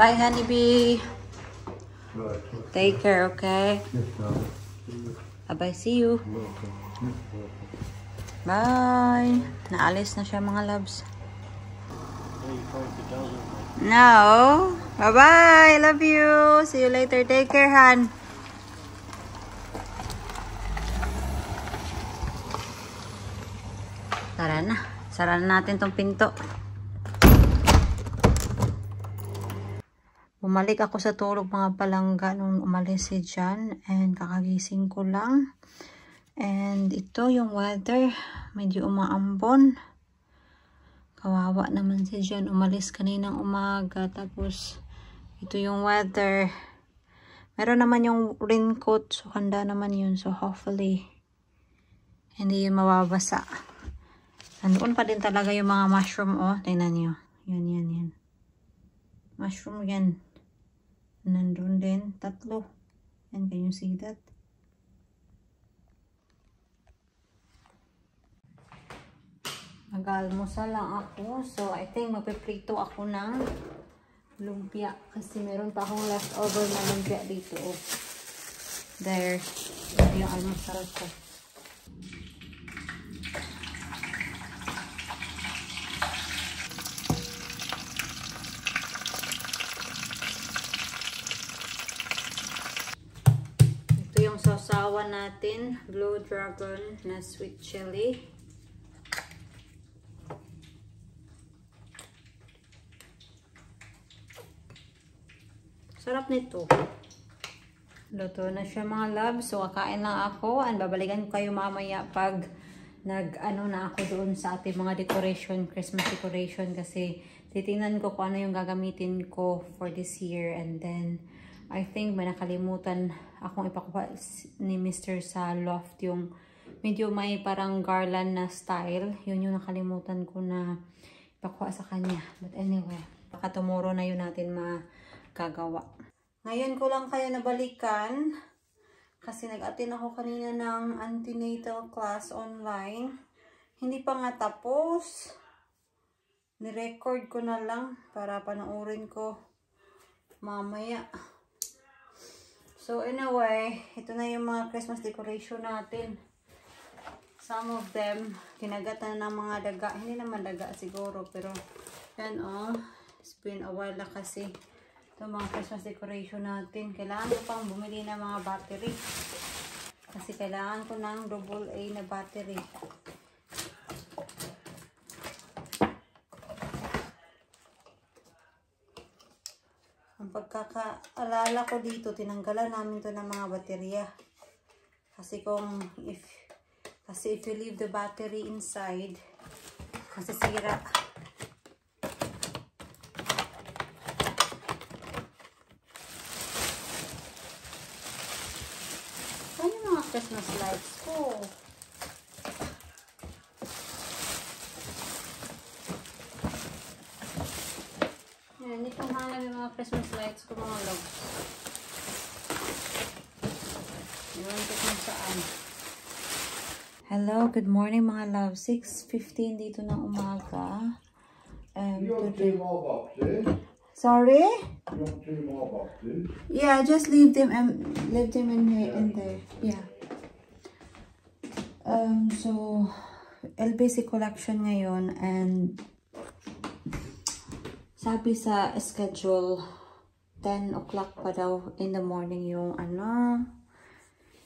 Bye, honeybee. Take care, okay? Bye-bye, see you. Bye. Naalis na siya mga loves. No. Bye-bye. Love you. See you later. Take care, Han. Tara na. Sara na natin tong pinto. Bumalik ako sa tulog mga palangga nung umalis si John. And kakagising ko lang. And ito yung weather. Medyo umaambon. Kawawa naman si John. Umalis kaninang umaga. Tapos, ito yung weather. Meron naman yung raincoat. So, handa naman yun. So, hopefully, hindi yun mababasa. Nandoon pa din talaga yung mga mushroom. Oh, tingnan nyo. Yan. Mushroom yan. Nandun din. 3. And can you see that? Mag-almusal lang ako. So, I think mapiprito ako ng lumpia. Kasi meron pa akong leftover na lumpia dito. Oh. There. Ito yung almusal ko. Ito yung sausawan natin. Blue Dragon na sweet chili. Sarap nito. Luto na siya mga loves. So, kakain lang ako. And babalikan ko kayo mamaya pag nag-ano na ako doon sa ating mga decoration, Christmas decoration. Kasi titingnan ko kung ano yung gagamitin ko for this year. And then, I think may nakalimutan akong ipakuha ni Mr. sa loft. Yung medyo may parang garland na style. Yun yung nakalimutan ko na ipakuha sa kanya. But anyway, baka tomorrow na yun natin gagawa. Ngayon ko lang kayo nabalikan kasi nag-attend ako kanina ng antenatal class online. Hindi pa nga tapos. Ni-record ko na lang para panoorin ko mamaya. So anyway, ito na yung mga Christmas decoration natin. Some of them, kinagat na ng mga daga. Hindi naman daga siguro, pero yan oh. It's been a while na kasi. Ito mga Christmas decoration natin. Kailangan ko pang bumili ng mga battery. Kasi kailangan ko ng AA na battery. Ang pagkakaalala ko dito, tinanggalan namin to ng mga baterya. Kasi if you leave the battery inside, masisira. Christmas lights ko. Yan, itong hanap yung mga Christmas lights ko mga log. Iwan ko kung saan. Hello, good morning mga love. 6:15 dito ng umaga. You want 2 more boxes? Sorry? You want 2 more boxes? Yeah, just leave them in here and there. Yeah. So LBC collection ngayon and sabi sa schedule 10 o'clock pa daw in the morning yung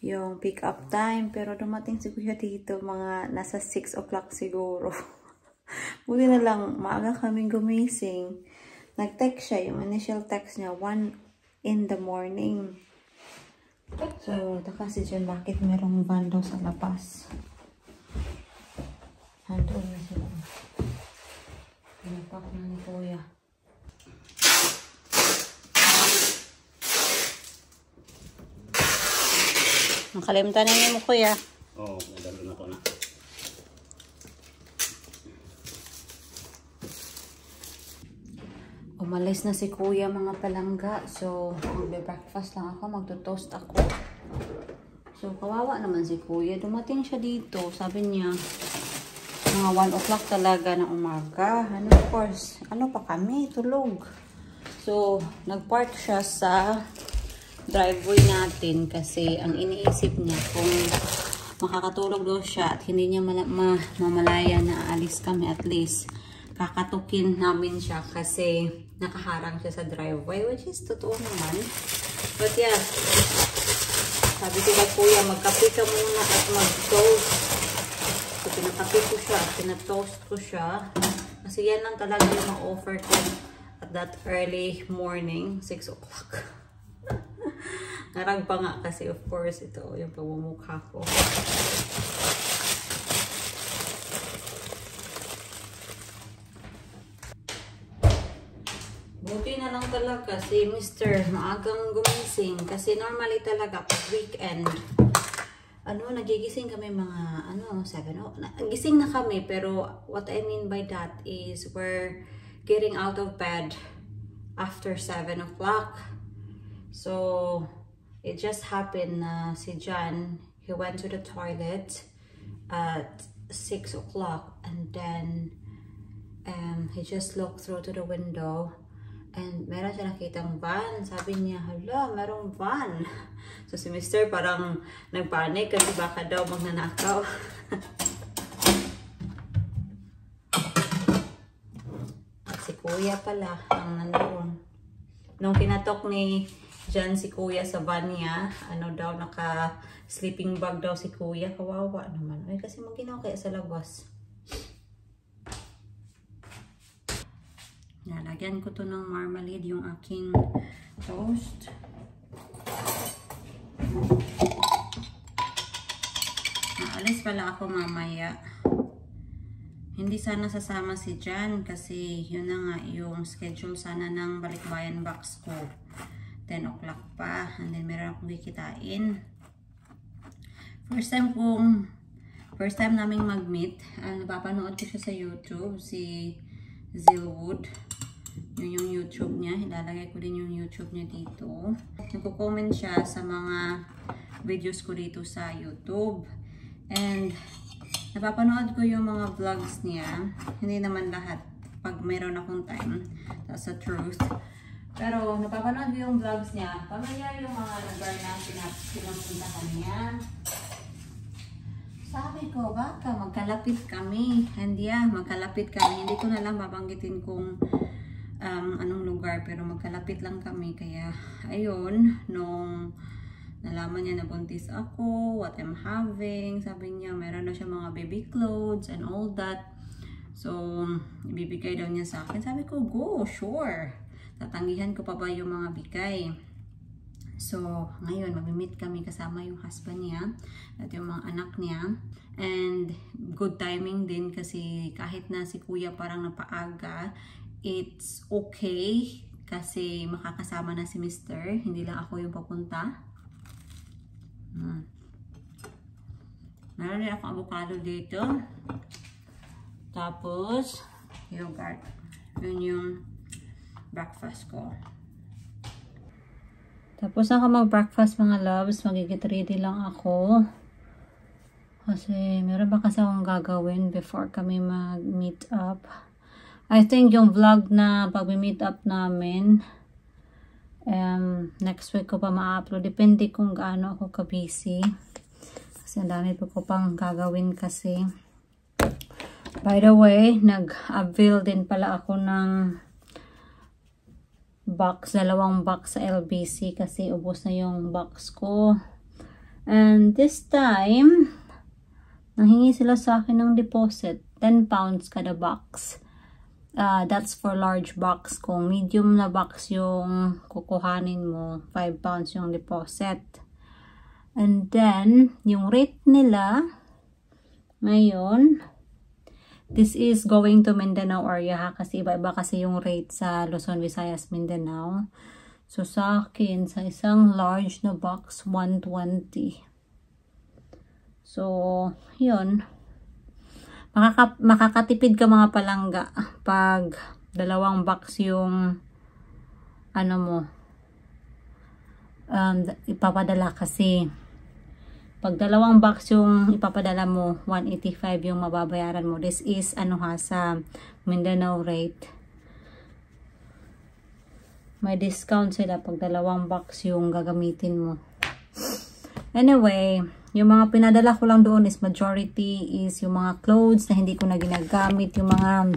yung pick up time, pero dumating si Kuya dito mga nasa 6 o'clock siguro. Buti na lang maaga kaming gumising. Nag-text siya, yung initial text niya 1 in the morning. So, kasi dyan, bakit merong van daw sa labas? Handon na sila. Pinapak na ni Kuya. Nakalimutan na niyo mo, Kuya. Oo, nadalo na ko na. Umalis na si Kuya mga palangga. So, magbe-breakfast lang ako. Magto-toast ako. So, kawawa naman si Kuya. Dumating siya dito. Sabi niya, mga 1 o'clock talaga ng umaga. And of course, ano pa kami? Tulog. So, nagpark siya sa driveway natin kasi ang iniisip niya kung makakatulog daw siya at hindi niya mamalaya na aalis kami, at least kakatukin namin siya kasi nakaharang siya sa driveway, which is totoo naman. But yeah, sabi ko kay kuya, magkape ka muna at mag-toast. So, pinakape ko siya at pinatoast ko siya. Kasi yan lang talaga yung ma-offer ko at that early morning, 6 o'clock. Narag pa nga kasi, of course, ito yung pagmumukha ko. Buti na lang talaga si Mr. maagang gumising kasi normally talaga pag weekend, nagigising kami mga 7 gising na kami, pero what I mean by that is we're getting out of bed after 7 o'clock. So it just happened na si John, he went to the toilet at 6 o'clock and then he just looked through to the window and meron siya nakitang van. Sabi niya, hala, merong van. So si Mr. parang nagpanik kasi baka daw magnanakaw. Si kuya pala ang nandoon. Nung kinatok ni John si kuya sa van niya, naka sleeping bag daw si kuya. Kawawa naman. Ay, kasi maginaw kaya sa labas. Nalagyan ko to ng marmalade yung aking toast. Naalis pala ako mamaya. Hindi sana sasama si John kasi yun na nga yung schedule sana ng balikbayan box ko. 10 o'clock pa. And then meron akong kikitain. First time naming mag-meet. Napapanood ko siya sa YouTube, si Zillwood. Yun yung YouTube niya. Ilalagay ko din yung YouTube niya dito. Nagko-comment siya sa mga videos ko dito sa YouTube. And napapanood ko yung mga vlogs niya. Hindi naman lahat. Pag mayroon akong time. That's the truth. Pero napapanood ko yung vlogs niya. Pamilya yung mga lugar na pinupuntahan niya. Sabi ko, baka magkalapit kami. And yeah, magkalapit kami. Hindi ko na lang babanggitin kung anong lugar. Pero magkalapit lang kami. Kaya, ayun, nung nalaman niya na buntis ako, what I'm having, sabi niya, meron na siya mga baby clothes and all that. So, ibibigay daw niya sa akin. Sabi ko, go, sure. Tatanggihan ko pa ba yung mga bigay? So, ngayon, mag-meet kami kasama yung husband niya at yung mga anak niya. And good timing din kasi kahit na si kuya parang napaaga, it's okay kasi makakasama na si Mr. Hindi lang ako yung papunta. Meron din ako avocado dito. Tapos, yogurt. Yun yung breakfast ko. Tapos ako mag-breakfast mga loves, mag-get ready lang ako. Kasi meron ba kasi akong gagawin before kami mag-meet up. I think yung vlog na pag-meet up namin, next week ko pa ma-upload. Depende kung gaano ako ka-busy. Kasi ang dami ko pang gagawin kasi. By the way, nag-avail din pala ako ng dalawang box sa LBC kasi ubos na yung box ko. And this time, nanghingi sila sa akin ng deposit. 10 pounds kada box. That's for large box. Kung medium na box yung kukuhanin mo, 5 pounds yung deposit. And then, yung rate nila, ngayon, this is going to Mindanao area ha, kasi iba-iba kasi yung rate sa Luzon, Visayas, Mindanao. So sa akin, sa isang large na box, 120. So, yun. Makakatipid ka mga palangga pag dalawang box yung ipapadala kasi pag dalawang box yung ipapadala mo, 185 yung mababayaran mo. This is sa Mindanao rate. May discount sila pag 2 box yung gagamitin mo. Anyway, yung mga pinadala ko lang doon is majority is yung mga clothes na hindi ko na ginagamit. Yung mga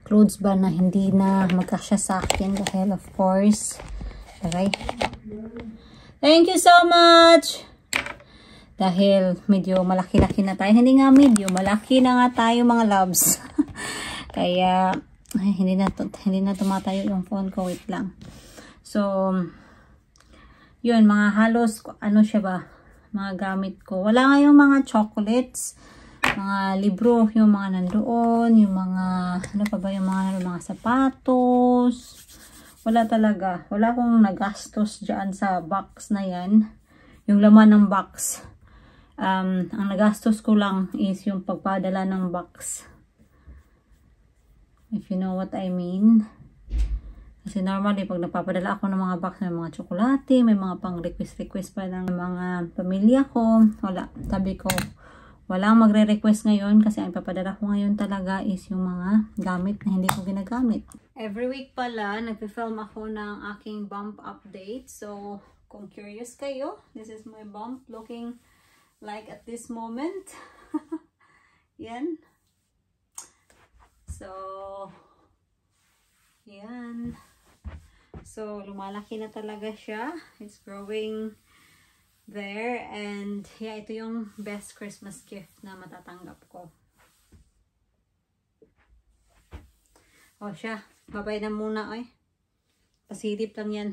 clothes ba na hindi na magkasya sa akin. Dahil of course, okay. Thank you so much! Dahil medyo malaki-laki na tayo. Hindi nga medyo, malaki na nga tayo mga loves. Kaya, ay, hindi na tumatayo yung phone ko. Wait lang. So, yun, mga halos, ano siya ba? Mga gamit ko. Wala nga yung mga chocolates, mga libro, yung mga nandoon, yung mga, ano pa ba yung mga sapatos. Wala talaga. Wala akong nagastos dyan sa box na yan. Yung laman ng box. Ang nagastos ko lang is yung pagpadala ng box. If you know what I mean. Kasi normally, pag nagpapadala ako ng mga box, may mga tsokolate, may mga pang request pa ng mga pamilya ko. Wala. Sabi ko, walang magre-request ngayon kasi ang papadala ko ngayon talaga is yung mga gamit na hindi ko ginagamit. Every week pala, nagpe-film ako ng aking bump update. So, kung curious kayo, this is my bump looking like at this moment. Yan. So, yan. So, lumalaki na talaga siya. It's growing there. And, yeah, ito yung best Christmas gift na matatanggap ko. O siya, babay na muna, ay. Pasilip lang yan.